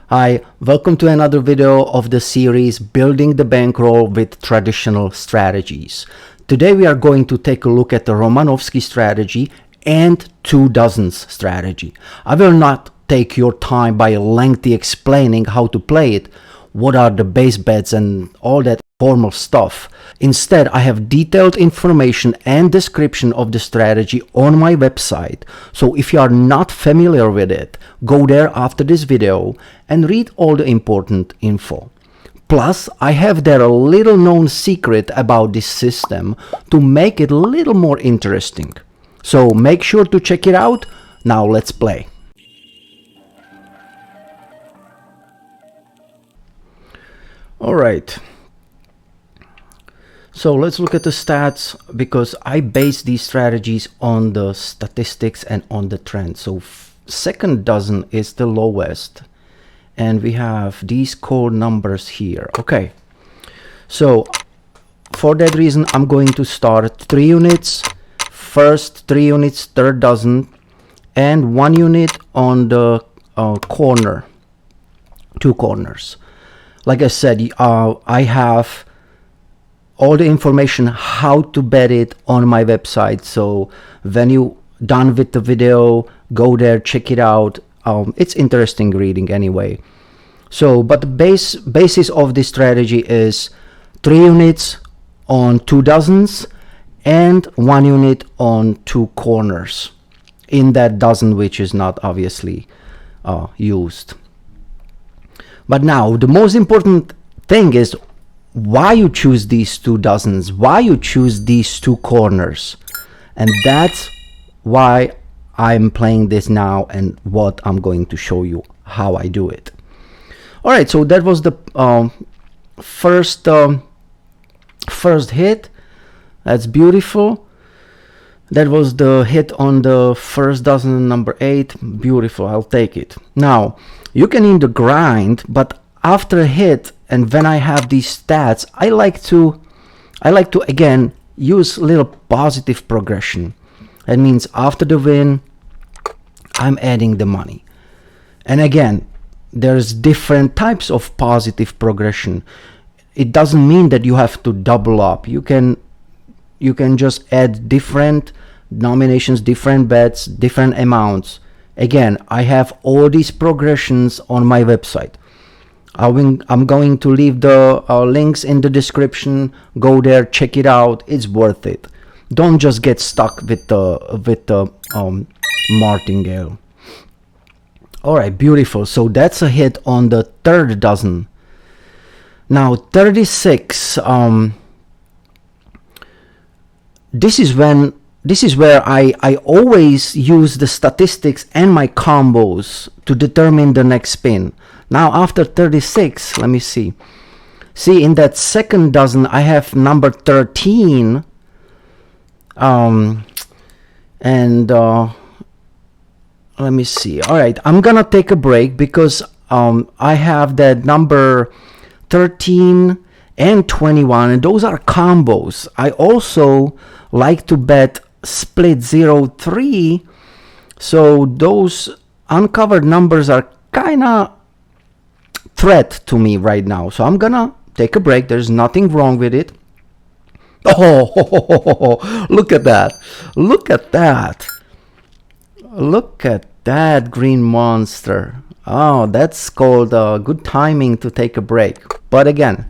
Hi, welcome to another video of the series Building the Bankroll with Traditional Strategies. Today we are going to take a look at the Romanovsky strategy and 2 dozens strategy. I will not take your time by lengthy explaining how to play it, what are the base bets and all that formal stuff. Instead, I have detailed information and description of the strategy on my website. So if you are not familiar with it, go there after this video and read all the important info. Plus, I have there a little known secret about this system to make it a little more interesting. So make sure to check it out. Now let's play. All right. So let's look at the stats, because I base these strategies on the statistics and on the trend. So second dozen is the lowest, and we have these code numbers here. Okay, so for that reason I'm going to start 3 units first, 3 units third dozen, and 1 unit on the corner, 2 corners. Like I said, I have all the information how to bet it on my website. So when you done with the video, go there, check it out. It's interesting reading anyway. So, but the basis of this strategy is 3 units on 2 dozens and 1 unit on 2 corners in that dozen, which is not obviously used. But now the most important thing is why you choose these 2 dozens, why you choose these 2 corners. And that's why I'm playing this now and what I'm going to show you how I do it. All right, so that was the first hit. That's beautiful. That was the hit on the first dozen, number 8. Beautiful, I'll take it. Now you can in the grind, but after a hit, and when I have these stats, I like to again use a little positive progression. That means after the win, I'm adding the money. And again, there's different types of positive progression. It doesn't mean that you have to double up. You can just add different nominations, different bets, different amounts. Again, I have all these progressions on my website. I'm going to leave the links in the description. Go there, check it out. It's worth it. Don't just get stuck with the martingale. All right, beautiful. So that's a hit on the third dozen. Now 36. This is where I always use the statistics and my combos to determine the next spin. Now after 36, let me see. See, in that second dozen I have number 13. Let me see. All right, I'm gonna take a break because I have that number 13 and 21, and those are combos. I also like to bet split 0-3, so those uncovered numbers are kinda threat to me right now. So I'm gonna take a break. There's nothing wrong with it. Oh, look at that. Look at that. Look at that green monster. Oh, that's called good timing to take a break. But again,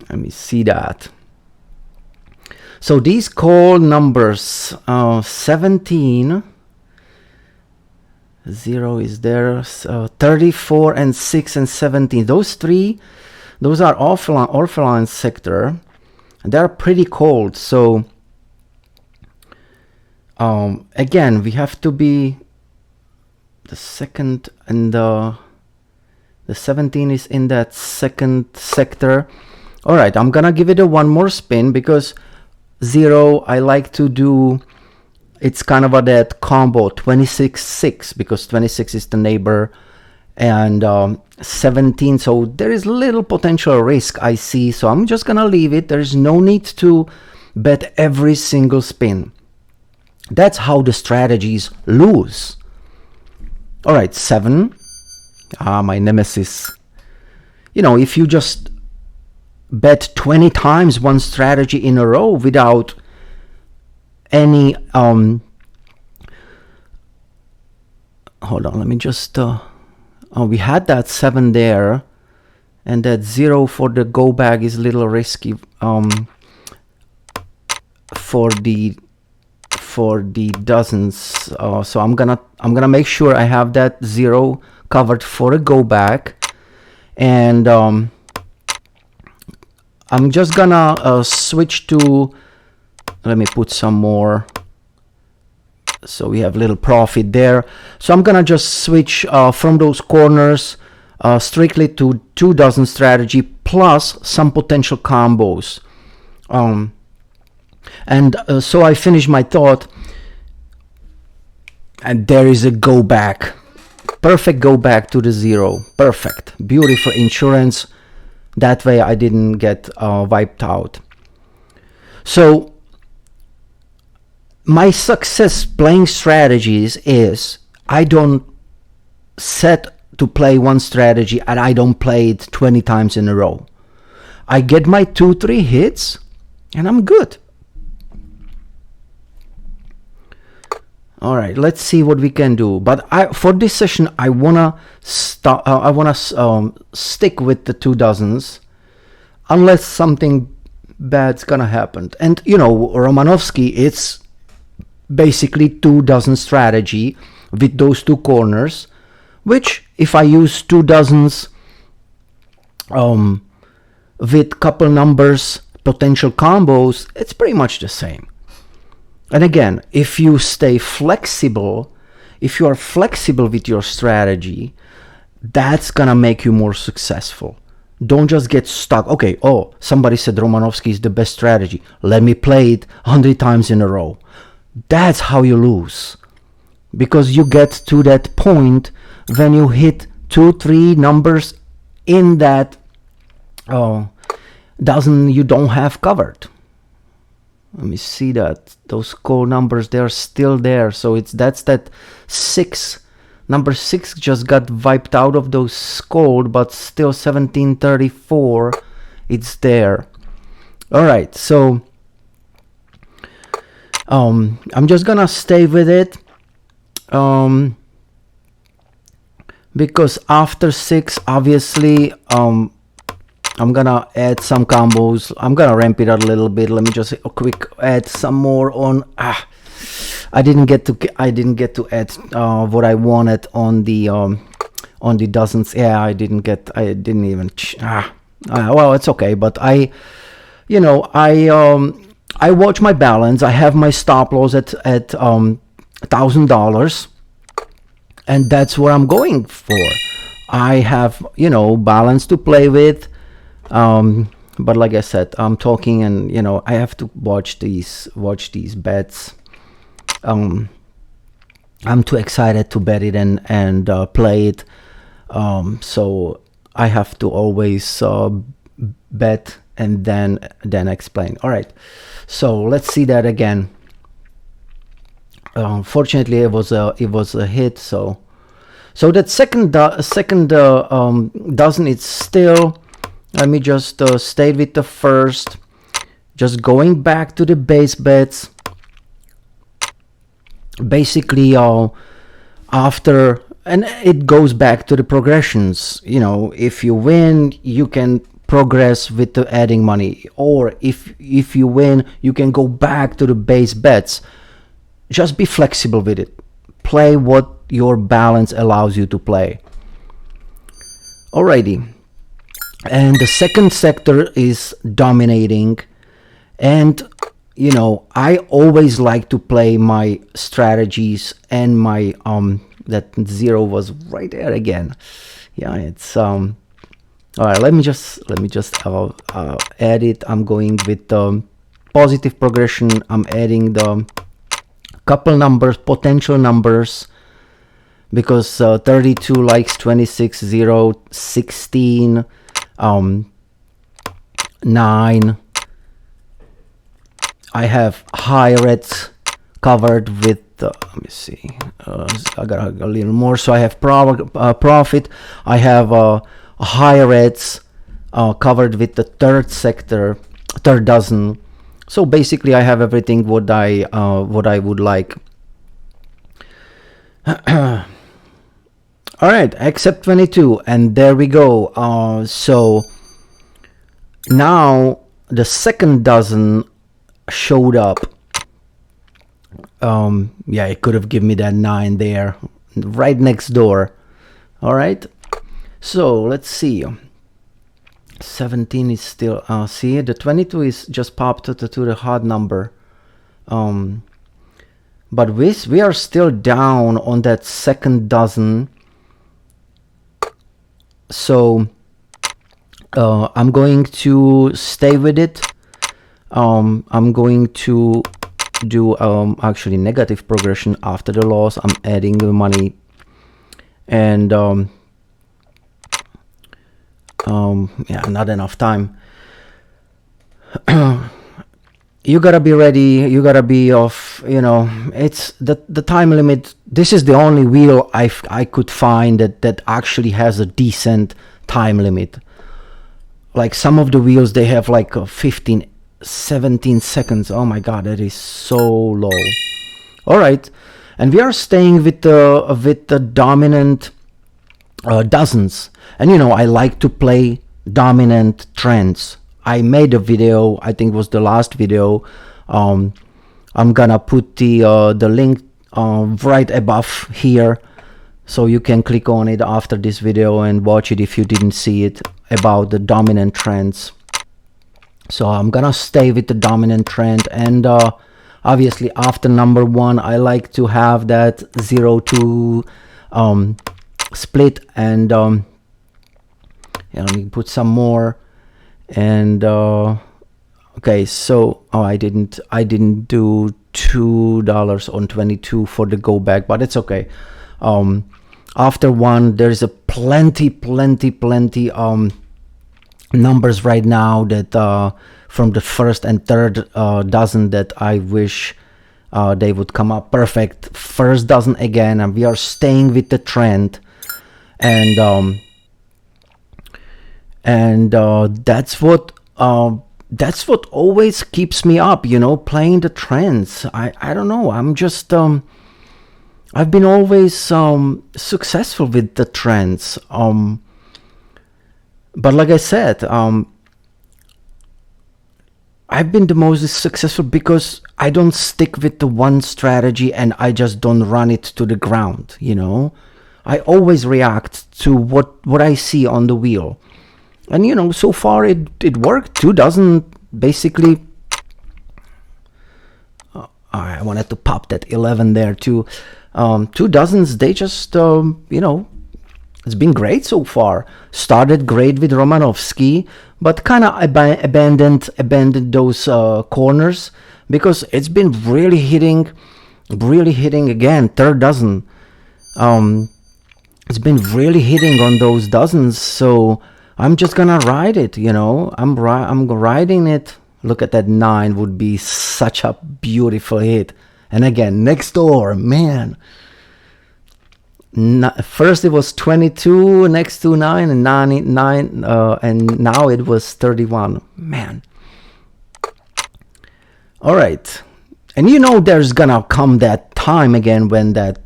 let me see that. So these call numbers 17, 0 is there, 34 and 6 and 17. Those are orphaline sector. They're pretty cold. So again, we have to be the second, and the 17 is in that second sector. All right, I'm gonna give it a one more spin because 0, I like to do, it's kind of that combo 26-6, because 26 is the neighbor, and 17, so there is little potential risk I see, so I'm just gonna leave it. There's no need to bet every single spin. That's how the strategies lose. All right, 7, my nemesis. You know, if you just bet 20 times one strategy in a row without any hold on, let me just we had that 7 there, and that 0 for the go bag is a little risky for the dozens, so I'm gonna make sure I have that 0 covered for a go bag. And I'm just gonna switch to, let me put some more, so we have little profit there. So I'm gonna just switch from those corners strictly to 2 dozen strategy plus some potential combos. So I finish my thought, and there is a go back. Perfect go back to the 0. Perfect. Beautiful insurance. That way I didn't get wiped out. So my success playing strategies is I don't set to play one strategy and I don't play it 20 times in a row. I get my 2-3 hits and I'm good. All right, let's see what we can do. But for this session, I wanna start. I wanna stick with the 2 dozens, unless something bad's gonna happen. And you know, Romanovsky, it's basically 2 dozen strategy with those 2 corners. Which, if I use 2 dozens with couple numbers, potential combos, it's pretty much the same. And again, if you stay flexible, if you are flexible with your strategy, that's gonna make you more successful. Don't just get stuck. Okay, oh, somebody said Romanovsky is the best strategy. Let me play it 100 times in a row. That's how you lose. Because you get to that point when you hit 2-3 numbers in that dozen you don't have covered. Let me see that those call numbers, they're still there. So that's that 6. Number 6 just got wiped out of those called, but still 1734. It's there. All right, so I'm just gonna stay with it because after 6, obviously, I'm gonna add some combos. I'm gonna ramp it up a little bit. Let me just quick add some more on. I didn't get to add what I wanted on the dozens. Yeah, I didn't even. Well, it's okay. But I watch my balance. I have my stop loss at $1,000, and that's what I'm going for. I have balance to play with. But like I said, I'm talking, and I have to watch these bets. I'm too excited to bet it and play it. So I have to always bet and then explain. All right, so let's see that again. Fortunately, it was a hit. So that second dozen, it's still. Let me just stay with the first. Just going back to the base bets. Basically, after, and it goes back to the progressions. If you win, you can progress with the adding money, or if you win, you can go back to the base bets. Just be flexible with it. Play what your balance allows you to play. Alrighty. And the second sector is dominating, and I always like to play my strategies and my that 0 was right there again. Yeah, it's all right. Let me just add it. I'm going with the positive progression. I'm adding the couple numbers, potential numbers, because 32 likes 26, 0, 16. 9. I have high reds covered with let me see, I got a little more, so I have profit. I have high reds covered with the third sector, third dozen. So basically I have everything what I would like. All right, except 22, and there we go. So now the second dozen showed up. Yeah, it could have given me that 9 there, right next door. All right, so let's see. 17 is still, see, the 22 is just popped to the hard number. But we are still down on that second dozen. So I'm going to stay with it. I'm going to do actually negative progression after the loss. I'm adding the money, and yeah, not enough time. You gotta be ready, you gotta be off, you know, it's the time limit. This is the only wheel I could find that actually has a decent time limit. Like some of the wheels, they have like 15, 17 seconds. Oh my god, that is so low. All right, and we are staying with the dominant dozens. And you know, I like to play dominant trends. I made a video, I think it was the last video. I'm gonna put the link right above here, so you can click on it after this video and watch it if you didn't see it, about the dominant trends. So I'm gonna stay with the dominant trend, and obviously after number 1 I like to have that 0-2 split, and yeah, let me put some more. And okay, so I didn't do $2 on 22 for the go back, but it's okay. After 1 there's a plenty numbers right now that from the first and third dozen that I wish they would come up. Perfect first dozen again, and we are staying with the trend, and that's what always keeps me up, you know, playing the trends. I don't know, I'm just I've been always successful with the trends, but like I said, I've been the most successful because I don't stick with the one strategy and I just don't run it to the ground, you know. I always react to what I see on the wheel. And you know, so far it worked. 2 dozen basically. I wanted to pop that 11 there too. 2 dozens, they just you know, it's been great so far. Started great with Romanovsky, but kind of abandoned those corners, because it's been really hitting again. Third dozen, it's been really hitting on those dozens. So I'm just gonna ride it, you know. I'm riding it. Look at that 9, would be such a beautiful hit. And again, next door, man. First it was 22 next to 9, and 9 and now it was 31. Man. All right, and you know there's gonna come that time again when that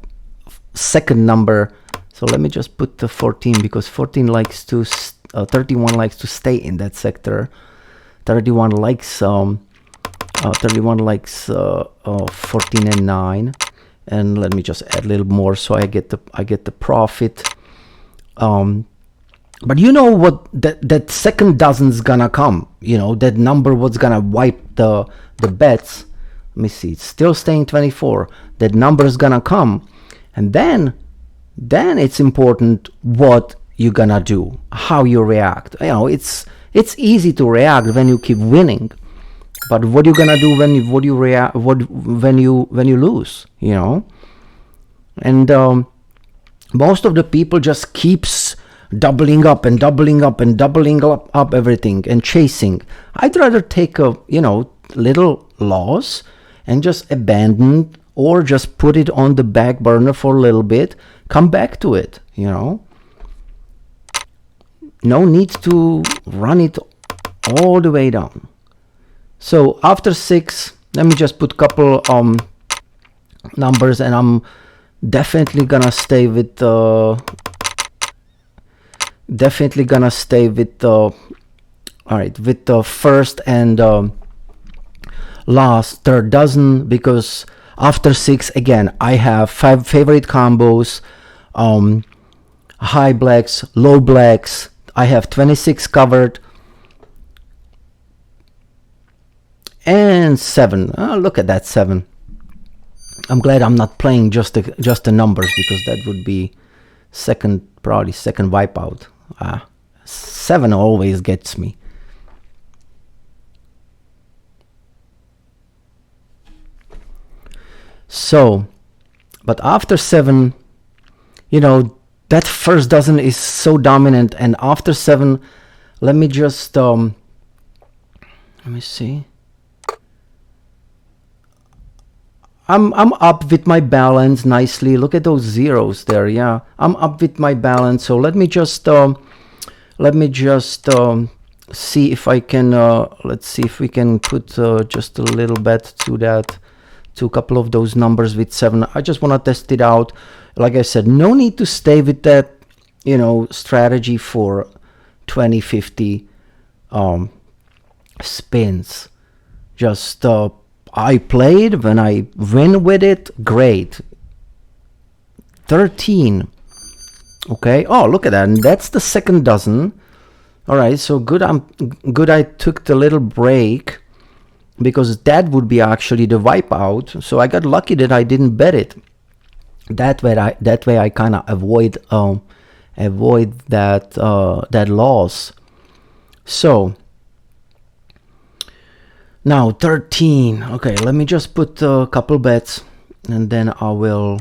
second number. So let me just put the 14, because 14 likes to 31 likes to stay in that sector. 31 likes 14 and 9, and let me just add a little more so I get the profit. But you know what, that second dozen's gonna come, you know, that number what's gonna wipe the bets. Let me see, it's still staying 24. That number is gonna come, and then it's important what you're gonna do, how you react. You know, it's easy to react when you keep winning, but what you gonna do when you lose, you know? And most of the people just keeps doubling up and doubling up and doubling up everything and chasing. I'd rather take a, you know, little loss and just abandon or just put it on the back burner for a little bit, come back to it, you know. No need to run it all the way down. So after 6, let me just put a couple numbers, and I'm definitely gonna stay with all right, with the first and last third dozen, because after 6 again I have 5 favorite combos, high blacks, low blacks. I have 26 covered, and 7. Oh, look at that 7. I'm glad I'm not playing just the numbers, because that would be probably second wipeout. 7 always gets me. So, but after 7, you know, that first dozen is so dominant, and after 7, let me just let me see. I'm up with my balance nicely. Look at those zeros there. Yeah, I'm up with my balance. So let me just see if I can let's see if we can put just a little bet to that, to a couple of those numbers with 7. I just want to test it out. Like I said, no need to stay with that, you know, strategy for 20, 50 spins. Just I played, when I win with it, great. 13. Okay. Oh, look at that. And that's the second dozen. All right. So good. I'm good. I took the little break, because that would be actually the wipeout. So I got lucky that I didn't bet it. That way I kind of avoid that that loss. So now 13. Okay, let me just put a couple bets, and then I will.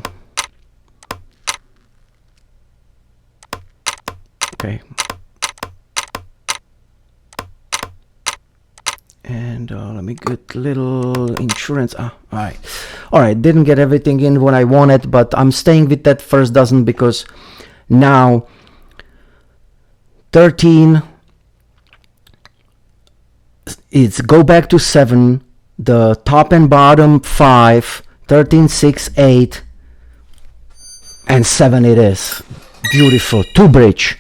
Okay. And let me get little insurance. All right, didn't get everything in when I wanted, but I'm staying with that first dozen, because now 13, it's go back to 7, the top and bottom 5, 13, 6, 8, and 7 it is. Beautiful. 2 bridge,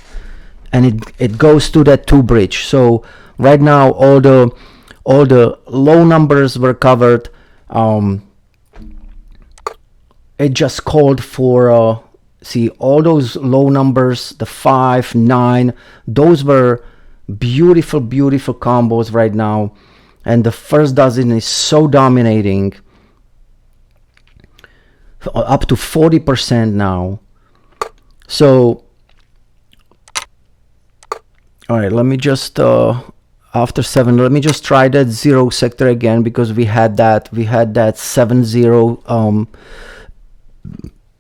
and it goes to that 2 bridge. So right now all the low numbers were covered. It just called for see, all those low numbers, the 5, 9, those were beautiful combos right now, and the first dozen is so dominating, up to 40% now. So all right, let me just after 7, let me just try that 0 sector again, because we had that 7-0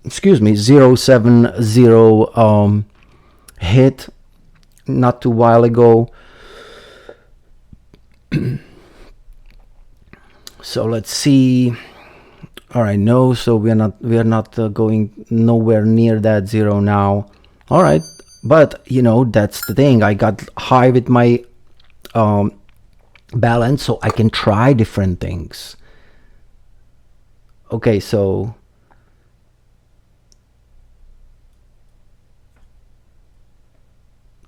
excuse me, 0-7-0 hit not too while ago. So let's see. All right, no, so we are not going nowhere near that 0 now. All right, but you know, that's the thing, I got high with my balance, so I can try different things. Okay, so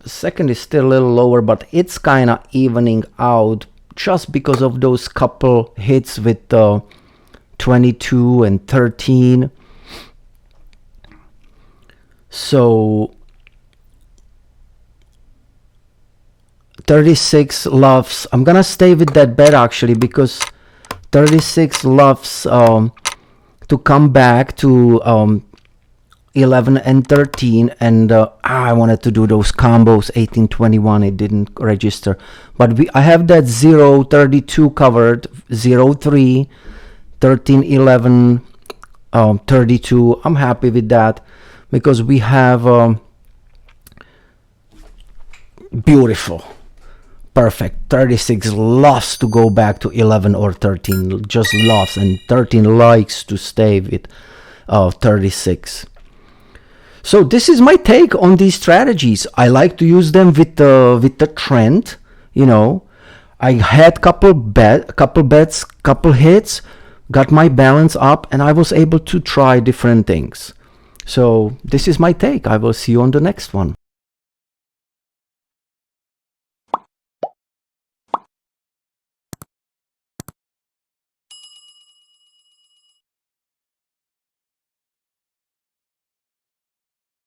the second is still a little lower, but it's kind of evening out, just because of those couple hits with 22 and 13. So 36 loves. I'm gonna stay with that bet actually, because 36 loves to come back to 11 and 13, and I wanted to do those combos 18, 21. It didn't register, but I have that 0, 32 covered, 0, 3, 13, 11, 32. I'm happy with that, because we have beautiful perfect. 36 loves to go back to 11 or 13, just loves, and 13 likes to stay with 36. So this is my take on these strategies. I like to use them with the trend. You know, I had couple bets, couple hits, got my balance up, and I was able to try different things. So this is my take. I will see you on the next one.